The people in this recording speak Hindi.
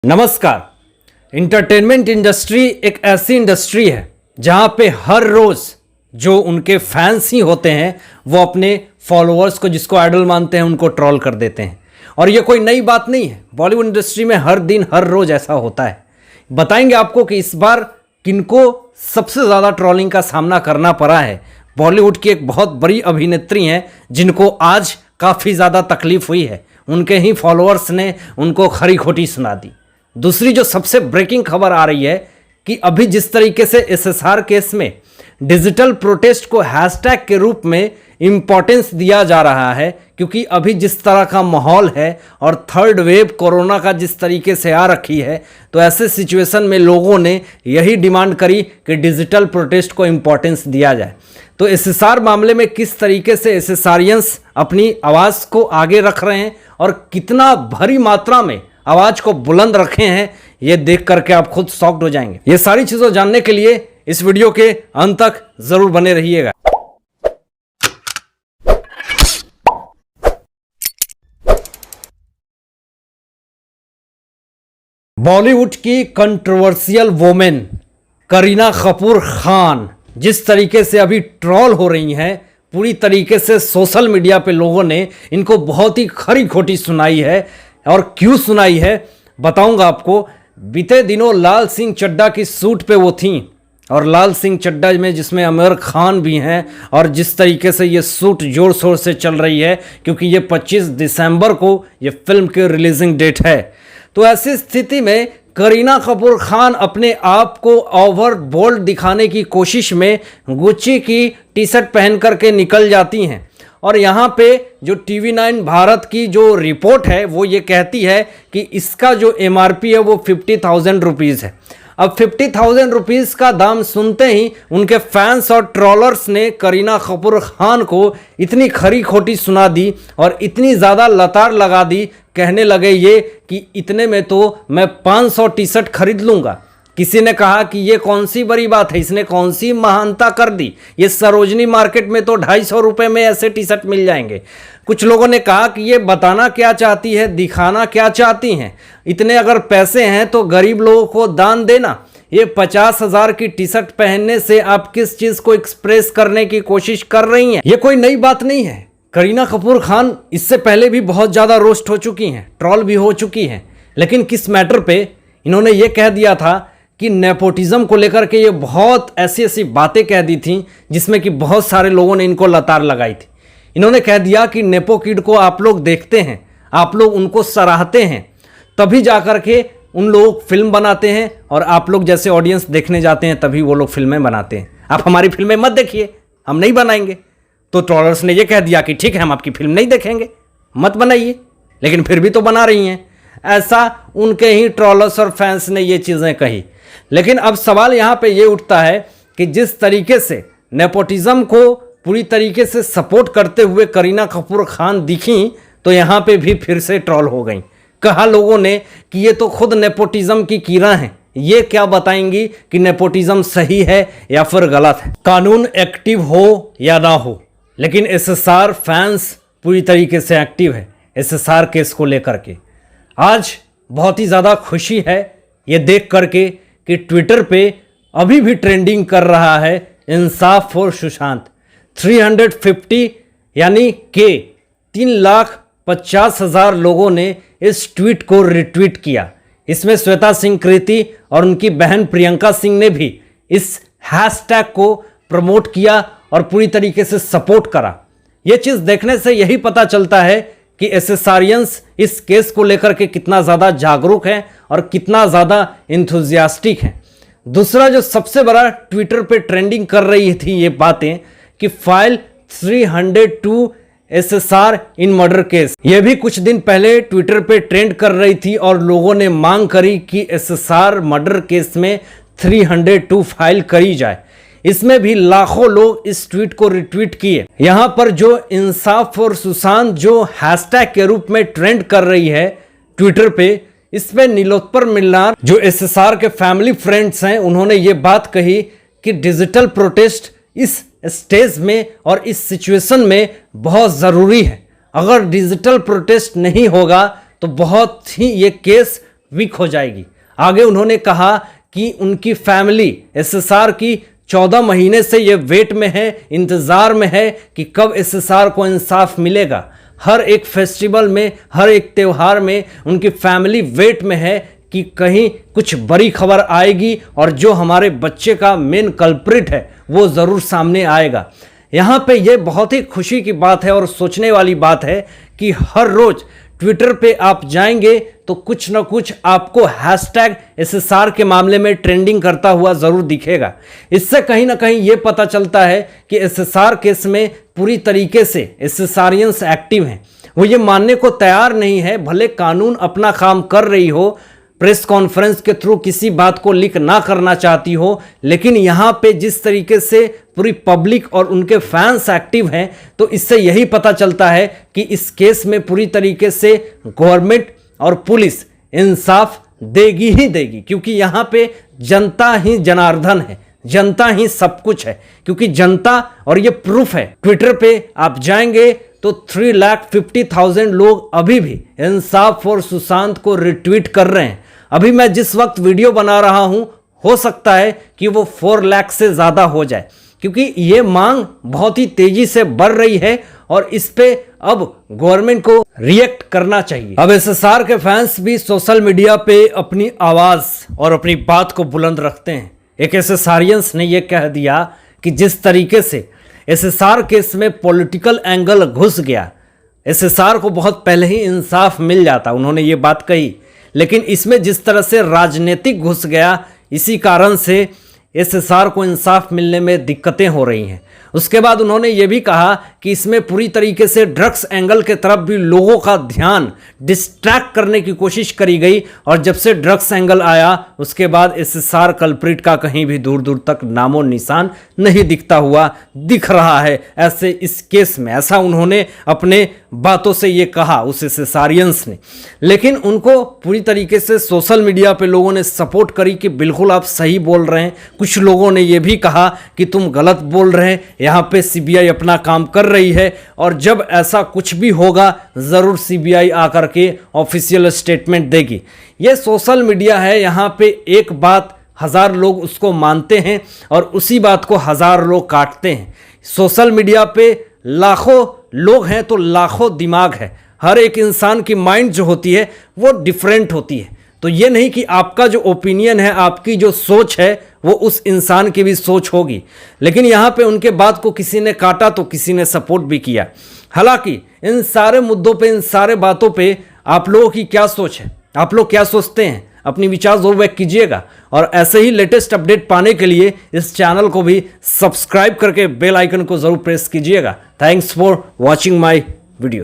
नमस्कार। इंटरटेनमेंट इंडस्ट्री एक ऐसी इंडस्ट्री है जहां पे हर रोज जो उनके फैंस ही होते हैं वो अपने फॉलोअर्स को, जिसको आइडल मानते हैं, उनको ट्रोल कर देते हैं। और ये कोई नई बात नहीं है, बॉलीवुड इंडस्ट्री में हर दिन हर रोज ऐसा होता है। बताएंगे आपको कि इस बार किनको सबसे ज़्यादा ट्रोलिंग का सामना करना पड़ा है। बॉलीवुड की एक बहुत बड़ी अभिनेत्री हैं जिनको आज काफ़ी ज़्यादा तकलीफ हुई है, उनके ही फॉलोअर्स ने उनको खरी खोटी सुना दी। दूसरी जो सबसे ब्रेकिंग खबर आ रही है कि अभी जिस तरीके से एसएसआर केस में डिजिटल प्रोटेस्ट को हैशटैग के रूप में इंपॉर्टेंस दिया जा रहा है, क्योंकि अभी जिस तरह का माहौल है और थर्ड वेव कोरोना का जिस तरीके से आ रखी है, तो ऐसे सिचुएशन में लोगों ने यही डिमांड करी कि डिजिटल प्रोटेस्ट को इंपॉर्टेंस दिया जाए। तो एसएसआर मामले में किस तरीके से एसएसआरियंस अपनी आवाज़ को आगे रख रहे हैं और कितना भारी मात्रा में आवाज को बुलंद रखे हैं, ये देख करके आप खुद शॉक्ड हो जाएंगे। ये सारी चीजें जानने के लिए इस वीडियो के अंत तक जरूर बने रहिएगा। बॉलीवुड की कंट्रोवर्शियल वोमेन करीना कपूर खान जिस तरीके से अभी ट्रोल हो रही हैं, पूरी तरीके से सोशल मीडिया पे लोगों ने इनको बहुत ही खरी खोटी सुनाई है। और क्यों सुनाई है बताऊंगा आपको। बीते दिनों लाल सिंह चड्ढा की शूट पे वो थी, और लाल सिंह चड्ढा में जिसमें आमिर खान भी हैं, और जिस तरीके से ये शूट जोर शोर से चल रही है, क्योंकि ये 25 दिसंबर को ये फिल्म की रिलीजिंग डेट है। तो ऐसी स्थिति में करीना कपूर खान अपने आप को ओवर बोल्ड दिखाने की कोशिश में गुच्ची की टी शर्ट पहन करके निकल जाती हैं। और यहाँ पे जो TV9 भारत की जो रिपोर्ट है वो ये कहती है कि इसका जो MRP है वो 50,000 रुपीज़ है। अब 50,000 रुपीज़ का दाम सुनते ही उनके फैंस और ट्रोलर्स ने करीना कपूर खान को इतनी खरी खोटी सुना दी और इतनी ज़्यादा लताड़ लगा दी, कहने लगे ये कि इतने में तो मैं 500 टी शर्ट खरीद लूँगा। किसी ने कहा कि ये कौन सी बड़ी बात है, इसने कौन सी महानता कर दी, ये सरोजनी मार्केट में तो 250 रुपये में ऐसे टी शर्ट मिल जाएंगे। कुछ लोगों ने कहा कि ये बताना क्या चाहती है, दिखाना क्या चाहती हैं, इतने अगर पैसे हैं तो गरीब लोगों को दान देना। ये 50,000 की टी शर्ट पहनने से आप किस चीज़ को एक्सप्रेस करने की कोशिश कर रही हैं। ये कोई नई बात नहीं है। करीना कपूर खान इससे पहले भी बहुत ज़्यादा रोस्ट हो चुकी हैं, ट्रोल भी हो चुकी हैं, लेकिन किस मैटर पे इन्होंने ये कह दिया था कि नेपोटिज्म को लेकर के ये बहुत ऐसी ऐसी बातें कह दी थी जिसमें कि बहुत सारे लोगों ने इनको लताड़ लगाई थी। इन्होंने कह दिया कि नेपो किड को आप लोग देखते हैं, आप लोग उनको सराहते हैं, तभी जा कर के उन लोग फिल्म बनाते हैं, और आप लोग जैसे ऑडियंस देखने जाते हैं तभी वो लोग फिल्में बनाते हैं। आप हमारी फिल्में मत देखिए, हम नहीं बनाएंगे। तो ट्रोलर्स ने ये कह दिया कि ठीक है, हम आपकी फिल्म नहीं देखेंगे, मत बनाइए, लेकिन फिर भी तो बना रही हैं। ऐसा उनके ही ट्रोलर्स और फैंस ने ये चीज़ें कही। लेकिन अब सवाल यहाँ पे ये उठता है कि जिस तरीके से नेपोटिज्म को पूरी तरीके से सपोर्ट करते हुए करीना कपूर खान दिखी, तो यहाँ पे भी फिर से ट्रोल हो गई। कहा लोगों ने कि ये तो खुद नेपोटिज्म की कीड़ा हैं, ये क्या बताएंगी कि नेपोटिज्म सही है या फिर गलत है, कानून एक्टिव हो या ना हो। लेकिन एसएसआर फैंस पूरी तरीके से एक्टिव है एसएसआर केस को लेकर के। आज बहुत ही ज़्यादा खुशी है ये देख करके कि ट्विटर पे अभी भी ट्रेंडिंग कर रहा है इंसाफ फॉर सुशांत। 350 यानी के 3,50,000 लोगों ने इस ट्वीट को रिट्वीट किया। इसमें श्वेता सिंह कृति और उनकी बहन प्रियंका सिंह ने भी इस हैशटैग को प्रमोट किया और पूरी तरीके से सपोर्ट करा। ये चीज़ देखने से यही पता चलता है कि एसएसआरियंस इस केस को लेकर के कितना ज़्यादा जागरूक हैं और कितना ज़्यादा इंथुजियास्टिक हैं। दूसरा जो सबसे बड़ा ट्विटर पे ट्रेंडिंग कर रही थी ये बातें कि फाइल 302 एसएसआर इन मर्डर केस, ये भी कुछ दिन पहले ट्विटर पे ट्रेंड कर रही थी और लोगों ने मांग करी कि एसएसआर मर्डर केस में 302 फाइल करी जाए। इसमें भी लाखों लोग इस ट्वीट को रिट्वीट किए। यहाँ पर जो इंसाफ फॉर सुशांत जो हैशटैग के रूप में ट्रेंड कर रही है ट्विटर पे, इस पे नीलोत्पल मिल्लार जो एसएसआर के फैमिली फ्रेंड्स हैं, उन्होंने ये बात कही कि डिजिटल प्रोटेस्ट इस स्टेज में और इस सिचुएशन में बहुत ज़रूरी है। अगर डिजिटल प्रोटेस्ट नहीं होगा तो बहुत ही ये केस वीक हो जाएगी। आगे उन्होंने कहा कि उनकी फैमिली एसएसआर की 14 महीने से ये वेट में है, इंतज़ार में है कि कब एसएसआर को इंसाफ मिलेगा। हर एक फेस्टिवल में, हर एक त्यौहार में उनकी फैमिली वेट में है कि कहीं कुछ बड़ी खबर आएगी और जो हमारे बच्चे का मेन कल्प्रिट है वो ज़रूर सामने आएगा। यहाँ पे ये बहुत ही खुशी की बात है और सोचने वाली बात है कि हर रोज़ ट्विटर पे आप जाएंगे तो कुछ ना कुछ आपको हैशटैग एसएसआर के मामले में ट्रेंडिंग करता हुआ ज़रूर दिखेगा। इससे कहीं ना कहीं ये पता चलता है कि एसएसआर केस में पूरी तरीके से एसएसआरियंस एक्टिव हैं। वो ये मानने को तैयार नहीं है, भले कानून अपना काम कर रही हो, प्रेस कॉन्फ्रेंस के थ्रू किसी बात को लीक ना करना चाहती हो, लेकिन यहाँ पे जिस तरीके से पूरी पब्लिक और उनके फैंस एक्टिव हैं तो इससे यही पता चलता है कि इस केस में पूरी तरीके से गवर्नमेंट और पुलिस इंसाफ देगी ही देगी, क्योंकि यहाँ पे जनता ही जनार्दन है, जनता ही सब कुछ है। क्योंकि जनता, और ये प्रूफ है, ट्विटर पे आप जाएंगे तो 3,50,000 लोग अभी भी इंसाफ फॉर सुशांत को रिट्वीट कर रहे हैं। अभी मैं जिस वक्त वीडियो बना रहा हूं हो सकता है कि वो 4 लाख से ज़्यादा हो जाए, क्योंकि ये मांग बहुत ही तेजी से बढ़ रही है और इस पे अब गवर्नमेंट को रिएक्ट करना चाहिए। अब एसएसआर के फैंस भी सोशल मीडिया पे अपनी आवाज़ और अपनी बात को बुलंद रखते हैं। एक एसएसआरियंस ने यह कह दिया कि जिस तरीके से एसएसआर केस में पॉलिटिकल एंगल घुस गया, एसएसआर को बहुत पहले ही इंसाफ मिल जाता, उन्होंने ये बात कही, लेकिन इसमें जिस तरह से राजनीतिक घुस गया, इसी कारण से एसएसआर को इंसाफ मिलने में दिक्कतें हो रही हैं। उसके बाद उन्होंने ये भी कहा कि इसमें पूरी तरीके से ड्रग्स एंगल के तरफ भी लोगों का ध्यान डिस्ट्रैक्ट करने की कोशिश करी गई, और जब से ड्रग्स एंगल आया उसके बाद एसएसआर कल्प्रिट का कहीं भी दूर दूर तक नामो निशान नहीं दिखता हुआ दिख रहा है ऐसे इस केस में। ऐसा उन्होंने अपने बातों से ये कहा उस एसएसआरियंस ने, लेकिन उनको पूरी तरीके से सोशल मीडिया पे लोगों ने सपोर्ट करी कि बिल्कुल आप सही बोल रहे हैं। कुछ लोगों ने ये भी कहा कि तुम गलत बोल रहे हैं, यहाँ पे सीबीआई अपना काम कर रही है और जब ऐसा कुछ भी होगा ज़रूर सीबीआई आकर के ऑफिशियल स्टेटमेंट देगी। ये सोशल मीडिया है, यहाँ पे एक बात 1000 लोग उसको मानते हैं और उसी बात को 1000 लोग काटते हैं। सोशल मीडिया पे लाखों लोग हैं तो लाखों दिमाग है, हर एक इंसान की माइंड जो होती है वो डिफरेंट होती है। तो ये नहीं कि आपका जो ओपिनियन है, आपकी जो सोच है वो उस इंसान की भी सोच होगी, लेकिन यहाँ पे उनके बात को किसी ने काटा तो किसी ने सपोर्ट भी किया। हालांकि इन सारे मुद्दों पे, इन सारे बातों पे आप लोगों की क्या सोच है, आप लोग क्या सोचते हैं, अपनी विचार जरूर व्यक्त कीजिएगा। और ऐसे ही लेटेस्ट अपडेट पाने के लिए इस चैनल को भी सब्सक्राइब करके बेल आइकन को जरूर प्रेस कीजिएगा। Thanks for watching my